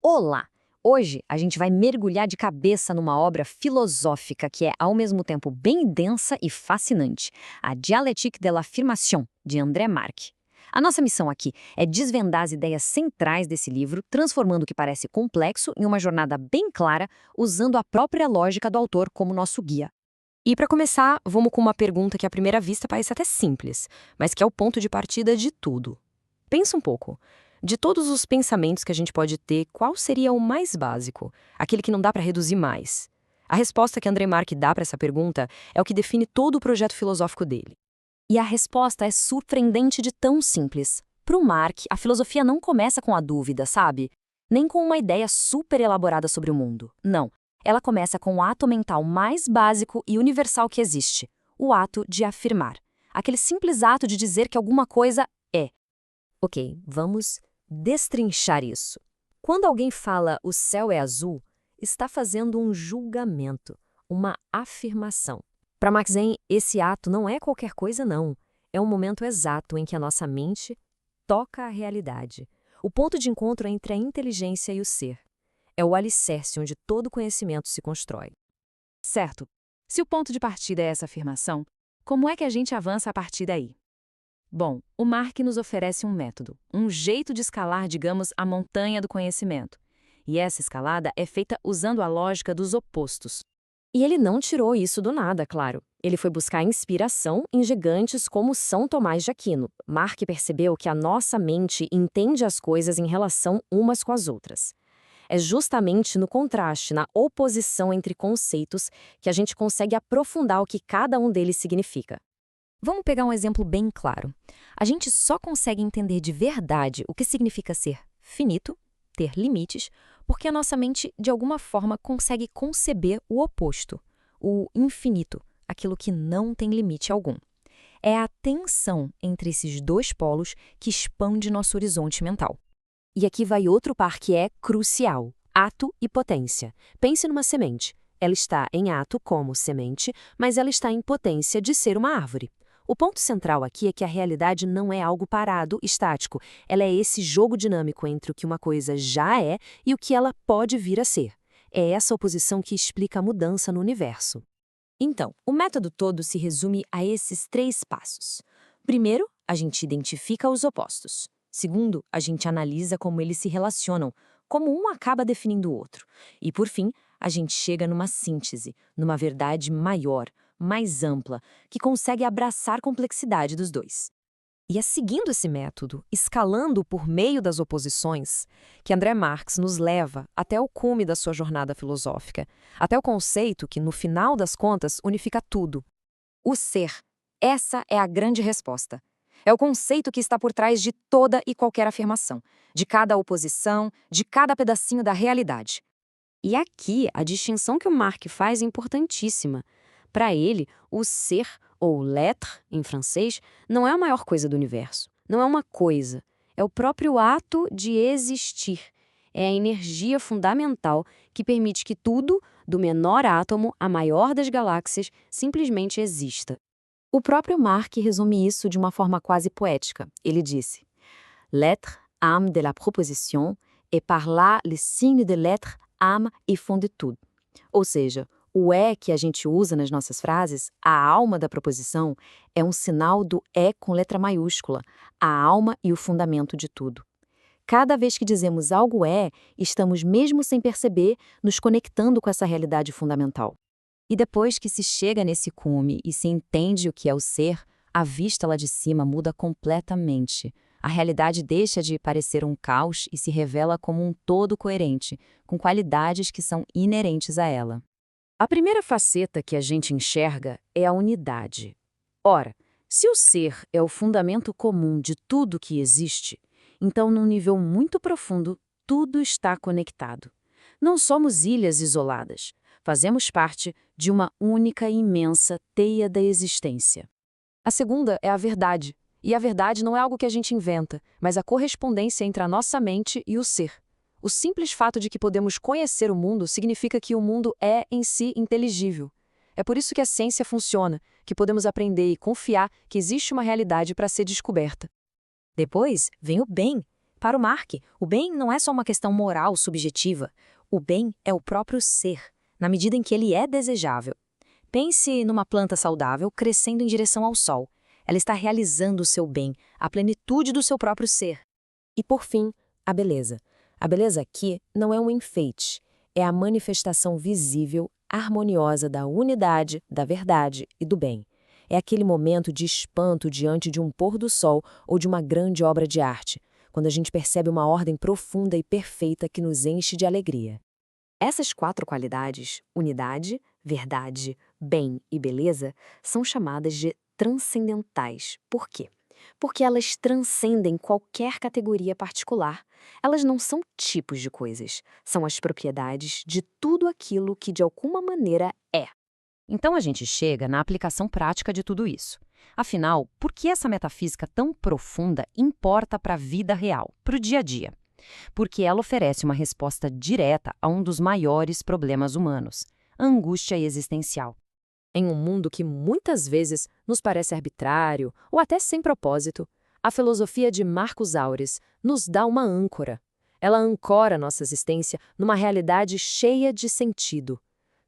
Olá! Hoje a gente vai mergulhar de cabeça numa obra filosófica que é ao mesmo tempo bem densa e fascinante, a Dialectique de l'affirmation, de André Marque. A nossa missão aqui é desvendar as ideias centrais desse livro, transformando o que parece complexo em uma jornada bem clara, usando a própria lógica do autor como nosso guia. E para começar, vamos com uma pergunta que à primeira vista parece até simples, mas que é o ponto de partida de tudo. Pensa um pouco. De todos os pensamentos que a gente pode ter, qual seria o mais básico? Aquele que não dá para reduzir mais? A resposta que André Marque dá para essa pergunta é o que define todo o projeto filosófico dele. E a resposta é surpreendente de tão simples. Para o Mark, a filosofia não começa com a dúvida, sabe? Nem com uma ideia super elaborada sobre o mundo. Não. Ela começa com o ato mental mais básico e universal que existe: o ato de afirmar. Aquele simples ato de dizer que alguma coisa é. Ok, vamos destrinchar isso. Quando alguém fala "o céu é azul", está fazendo um julgamento, uma afirmação. Para Max Zen, esse ato não é qualquer coisa, não. É um momento exato em que a nossa mente toca a realidade. O ponto de encontro entre a inteligência e o ser. É o alicerce onde todo conhecimento se constrói. Certo. Se o ponto de partida é essa afirmação, como é que a gente avança a partir daí? Bom, o Mark nos oferece um método, um jeito de escalar, digamos, a montanha do conhecimento. E essa escalada é feita usando a lógica dos opostos. E ele não tirou isso do nada, claro. Ele foi buscar inspiração em gigantes como São Tomás de Aquino. Mark percebeu que a nossa mente entende as coisas em relação umas com as outras. É justamente no contraste, na oposição entre conceitos, que a gente consegue aprofundar o que cada um deles significa. Vamos pegar um exemplo bem claro. A gente só consegue entender de verdade o que significa ser finito, ter limites, porque a nossa mente, de alguma forma, consegue conceber o oposto, o infinito, aquilo que não tem limite algum. É a tensão entre esses dois polos que expande nosso horizonte mental. E aqui vai outro par que é crucial: ato e potência. Pense numa semente. Ela está em ato como semente, mas ela está em potência de ser uma árvore. O ponto central aqui é que a realidade não é algo parado, estático. Ela é esse jogo dinâmico entre o que uma coisa já é e o que ela pode vir a ser. É essa oposição que explica a mudança no universo. Então, o método todo se resume a esses 3 passos. Primeiro, a gente identifica os opostos. Segundo, a gente analisa como eles se relacionam, como um acaba definindo o outro. E, por fim, a gente chega numa síntese, numa verdade maior, mais ampla, que consegue abraçar a complexidade dos dois. E é seguindo esse método, escalando por meio das oposições, que André Marx nos leva até o cume da sua jornada filosófica, até o conceito que, no final das contas, unifica tudo. O ser. Essa é a grande resposta. É o conceito que está por trás de toda e qualquer afirmação, de cada oposição, de cada pedacinho da realidade. E aqui, a distinção que o Marx faz é importantíssima. Para ele, o ser, ou l'être, em francês, não é a maior coisa do universo. Não é uma coisa. É o próprio ato de existir. É a energia fundamental que permite que tudo, do menor átomo à maior das galáxias, simplesmente exista. O próprio Marx resume isso de uma forma quase poética. Ele disse: L'être, âme de la proposition, et par là le signe de l'être, âme et fond de tout. Ou seja, o é que a gente usa nas nossas frases, a alma da proposição, é um sinal do é com letra maiúscula, a alma e o fundamento de tudo. Cada vez que dizemos algo é, estamos, mesmo sem perceber, nos conectando com essa realidade fundamental. E depois que se chega nesse cume e se entende o que é o ser, a vista lá de cima muda completamente. A realidade deixa de parecer um caos e se revela como um todo coerente, com qualidades que são inerentes a ela. A primeira faceta que a gente enxerga é a unidade. Ora, se o ser é o fundamento comum de tudo que existe, então, num nível muito profundo, tudo está conectado. Não somos ilhas isoladas. Fazemos parte de uma única e imensa teia da existência. A segunda é a verdade. E a verdade não é algo que a gente inventa, mas a correspondência entre a nossa mente e o ser. O simples fato de que podemos conhecer o mundo significa que o mundo é, em si, inteligível. É por isso que a ciência funciona, que podemos aprender e confiar que existe uma realidade para ser descoberta. Depois vem o bem. Para o Mark, o bem não é só uma questão moral subjetiva. O bem é o próprio ser, na medida em que ele é desejável. Pense numa planta saudável crescendo em direção ao sol. Ela está realizando o seu bem, a plenitude do seu próprio ser. E por fim, a beleza. A beleza aqui não é um enfeite, é a manifestação visível, harmoniosa da unidade, da verdade e do bem. É aquele momento de espanto diante de um pôr do sol ou de uma grande obra de arte, quando a gente percebe uma ordem profunda e perfeita que nos enche de alegria. Essas 4 qualidades, unidade, verdade, bem e beleza, são chamadas de transcendentais. Por quê? Porque elas transcendem qualquer categoria particular. Elas não são tipos de coisas, são as propriedades de tudo aquilo que de alguma maneira é. Então a gente chega na aplicação prática de tudo isso. Afinal, por que essa metafísica tão profunda importa para a vida real, para o dia a dia? Porque ela oferece uma resposta direta a um dos maiores problemas humanos, a angústia existencial. Em um mundo que muitas vezes nos parece arbitrário ou até sem propósito, a filosofia de Marcus Aurelius nos dá uma âncora. Ela ancora nossa existência numa realidade cheia de sentido.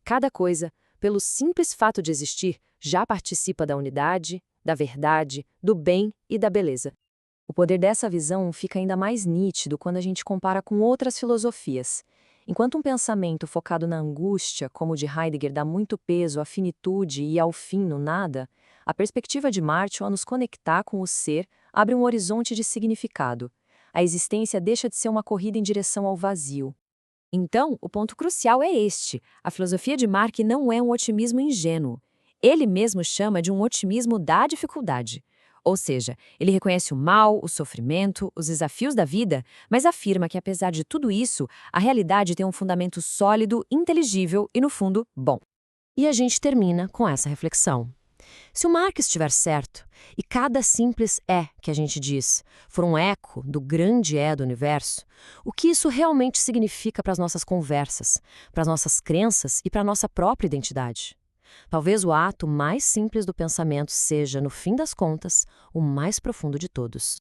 Cada coisa, pelo simples fato de existir, já participa da unidade, da verdade, do bem e da beleza. O poder dessa visão fica ainda mais nítido quando a gente compara com outras filosofias. Enquanto um pensamento focado na angústia, como o de Heidegger, dá muito peso à finitude e ao fim no nada, a perspectiva de Martial a nos conectar com o ser abre um horizonte de significado. A existência deixa de ser uma corrida em direção ao vazio. Então, o ponto crucial é este: a filosofia de Mark não é um otimismo ingênuo. Ele mesmo chama de um otimismo da dificuldade. Ou seja, ele reconhece o mal, o sofrimento, os desafios da vida, mas afirma que, apesar de tudo isso, a realidade tem um fundamento sólido, inteligível e, no fundo, bom. E a gente termina com essa reflexão. Se o Marx estiver certo, e cada simples é que a gente diz for um eco do grande é do universo, o que isso realmente significa para as nossas conversas, para as nossas crenças e para a nossa própria identidade? Talvez o ato mais simples do pensamento seja, no fim das contas, o mais profundo de todos.